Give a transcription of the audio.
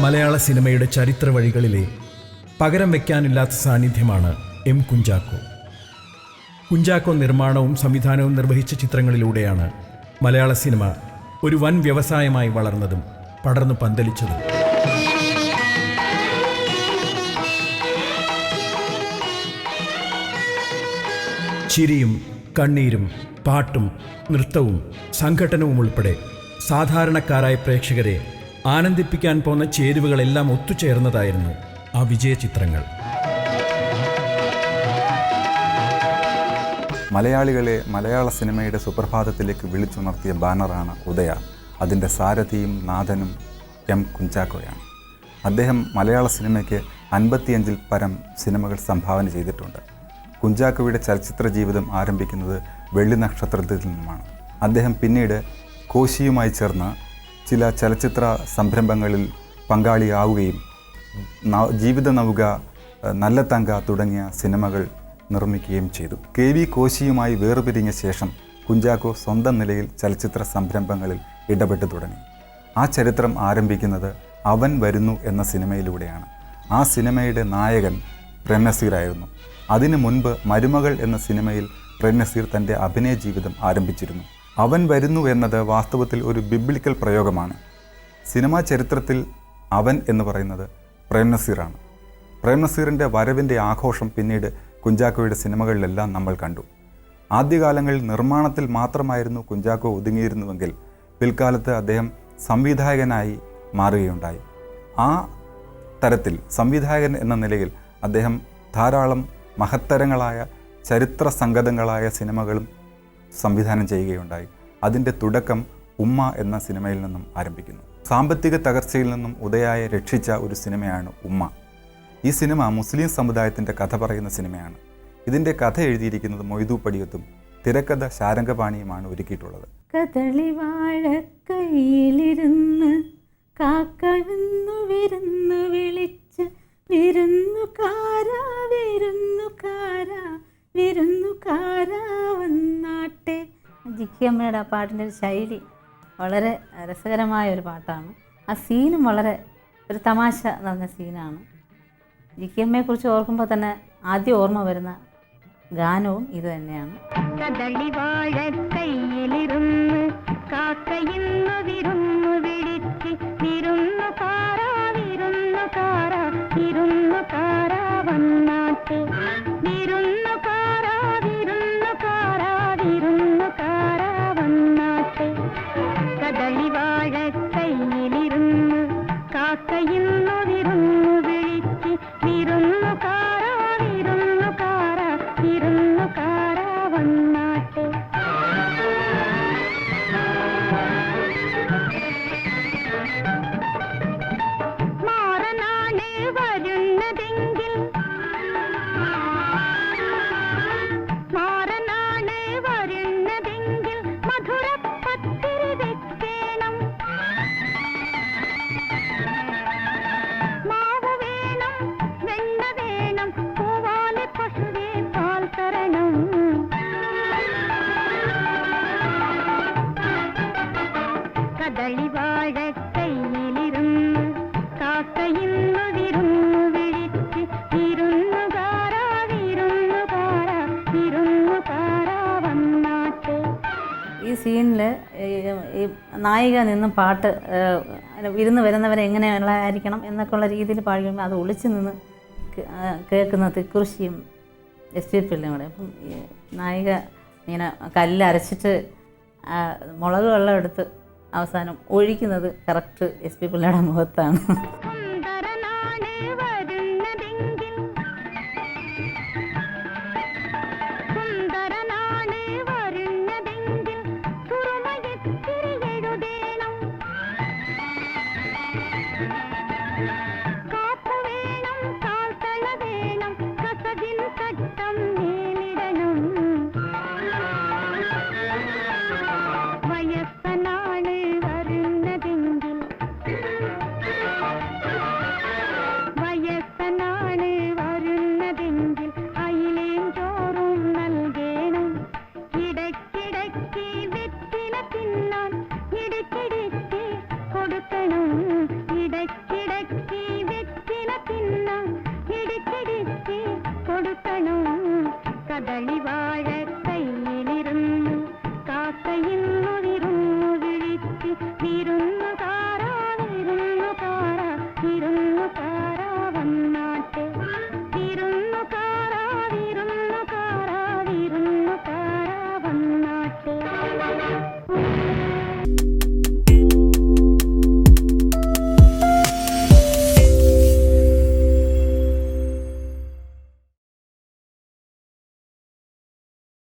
മലയാള സിനിമയുടെ ചരിത്ര വഴികളിലെ പകരം വയ്ക്കാനില്ലാത്ത സാന്നിധ്യമാണ് എം കുഞ്ചാക്കോ. കുഞ്ചാക്കോ നിർമ്മാണവും സംവിധാനവും നിർവഹിച്ച ചിത്രങ്ങളിലൂടെയാണ് മലയാള സിനിമ ഒരു വൻ വ്യവസായമായി വളർന്നതും പടർന്നു പന്തലിച്ചതും. ചിരിയും കണ്ണീരും പാട്ടും നൃത്തവും സംഘട്ടനവും ഉൾപ്പെടെ സാധാരണക്കാരായ പ്രേക്ഷകരെ ആനന്ദിപ്പിക്കാൻ പോന്ന ചേരുവകളെല്ലാം ഒത്തുചേർന്നതായിരുന്നു ആ വിജയ ചിത്രങ്ങൾ. മലയാളികളെ മലയാള സിനിമയുടെ സുപ്രഭാതത്തിലേക്ക് വിളിച്ചുണർത്തിയ ബാനറാണ് ഉദയ. അതിൻ്റെ സാരഥിയും നാഥനും എം കുഞ്ചാക്കോയാണ്. അദ്ദേഹം മലയാള സിനിമയ്ക്ക് 55-ൽ പരം സിനിമകൾ സംഭാവന ചെയ്തിട്ടുണ്ട്. കുഞ്ചാക്കോയുടെ ചലച്ചിത്ര ജീവിതം ആരംഭിക്കുന്നത് വെള്ളി നക്ഷത്രത്തിൽ നിന്നുമാണ്. അദ്ദേഹം പിന്നീട് കോശിയുമായി ചേർന്ന് ചില ചലച്ചിത്ര സംരംഭങ്ങളിൽ പങ്കാളിയാവുകയും ജീവിത നൗക, നല്ല തങ്ക തുടങ്ങിയ സിനിമകൾ നിർമ്മിക്കുകയും ചെയ്തു. KV കോശിയുമായി വേർപിരിഞ്ഞ ശേഷം കുഞ്ചാക്കോ സ്വന്തം നിലയിൽ ചലച്ചിത്ര സംരംഭങ്ങളിൽ ഇടപെട്ടു തുടങ്ങി. ആ ചരിത്രം ആരംഭിക്കുന്നത് അവൻ വരുന്നു എന്ന സിനിമയിലൂടെയാണ്. ആ സിനിമയുടെ നായകൻ പ്രേംനസീറായിരുന്നു. അതിനു മുൻപ് മരുമകൾ എന്ന സിനിമയിൽ പ്രേംനസീർ തൻ്റെ അഭിനയ ജീവിതം ആരംഭിച്ചിരുന്നു. അവൻ വരുന്നു എന്നത് വാസ്തവത്തിൽ ഒരു ബിബ്ലിക്കൽ പ്രയോഗമാണ്. സിനിമാ ചരിത്രത്തിൽ അവൻ എന്ന് പറയുന്നത് പ്രേംനസീറാണ്. പ്രേംനസീറിൻ്റെ വരവിൻ്റെ ആഘോഷം പിന്നീട് കുഞ്ചാക്കോയുടെ സിനിമകളിലെല്ലാം നമ്മൾ കണ്ടു. ആദ്യകാലങ്ങളിൽ നിർമ്മാണത്തിൽ മാത്രമായിരുന്നു കുഞ്ചാക്കോ ഒതുങ്ങിയിരുന്നുവെങ്കിൽ പിൽക്കാലത്ത് അദ്ദേഹം സംവിധായകനായി മാറുകയുണ്ടായി. ആ തരത്തിൽ സംവിധായകൻ എന്ന നിലയിൽ അദ്ദേഹം ധാരാളം മഹത്തരങ്ങളായ ചരിത്ര സംഗതങ്ങളായ സിനിമകളും സംവിധാനം ചെയ്യുകയുണ്ടായി. അതിൻ്റെ തുടക്കം ഉമ്മ എന്ന സിനിമയിൽ നിന്നും ആരംഭിക്കുന്നു. സാമ്പത്തിക തകർച്ചയിൽ നിന്നും ഉദയായെ രക്ഷിച്ച ഒരു സിനിമയാണ് ഉമ്മ. ഈ സിനിമ മുസ്ലിം സമുദായത്തിൻ്റെ കഥ പറയുന്ന സിനിമയാണ്. ഇതിൻ്റെ കഥ എഴുതിയിരിക്കുന്നത് മൊയ്തു പടിയത്തും തിരക്കഥ ശാരംഗപാണിയുമാണ് ഒരുക്കിയിട്ടുള്ളത്. കദളിവാഴക്കൈയിലിരുന്ന് കാക്കവന്നു വിരുന്ന് വിളിച്ച് വിരുന്നുകാരാ വന്നാട്ടെ. ജിക്കി അമ്മയുടെ ആ പാട്ടിൻ്റെ ഒരു ശൈലി വളരെ രസകരമായ ഒരു പാട്ടാണ്. ആ സീനും വളരെ ഒരു തമാശ നിറഞ്ഞ സീനാണ്. ജിക്കി അമ്മയെക്കുറിച്ച് ഓർക്കുമ്പോൾ തന്നെ ആദ്യം ഓർമ്മ വരുന്ന ഗാനവും ഇത് തന്നെയാണ്. കദളിവാഴക്കൈയിലിരുന്ന് കാക്കയിന്നു വിരുന്നു വിളിച്ച് വിരുന്നുകാരാ വന്നാട്ടെ. വിരുന്നുകാരാ വന്നാട്ടെ. കദളിവാഴക്കൈയിലിരുന്ന് കാക്കയിന്നു വിരുന്നു വിളിച്ച് വിരുന്നുകാരാ വന്നാട്ടെ. മാറനാണ് വരുന്നതെങ്കിൽ മധുരപ്പത്തിരി വെക്കണം. മാവ് വേണം, വെണ്ണ വേണം, പൂവാലെ പശുവേ പാൽ തരണം. കദളിവാഴക്കൈയിലിരുന്ന് കാക്കയിന്നു വിരുന്നു വിളിച്ച് വിരുന്നുകാരാ വന്നാട്ടെ. ഈ സീനിൽ ഈ നായിക നിന്നും പാട്ട് വിരുന്ന് വരുന്നവരെ എങ്ങനെയുള്ളതായിരിക്കണം എന്നൊക്കെയുള്ള രീതിയിൽ പാടിക്കുമ്പോൾ അത് ഒളിച്ചു നിന്ന് കേൾക്കുന്ന തിക്കുറിശിയും SP പിള്ളയും കൂടെ. അപ്പം ഈ നായിക ഇങ്ങനെ കല്ലരച്ചിട്ട് മുളക് വെള്ളം എടുത്ത് അവസാനം ഒഴിക്കുന്നത് കറക്റ്റ് SP പിള്ളയുടെ മുഖത്താണ്.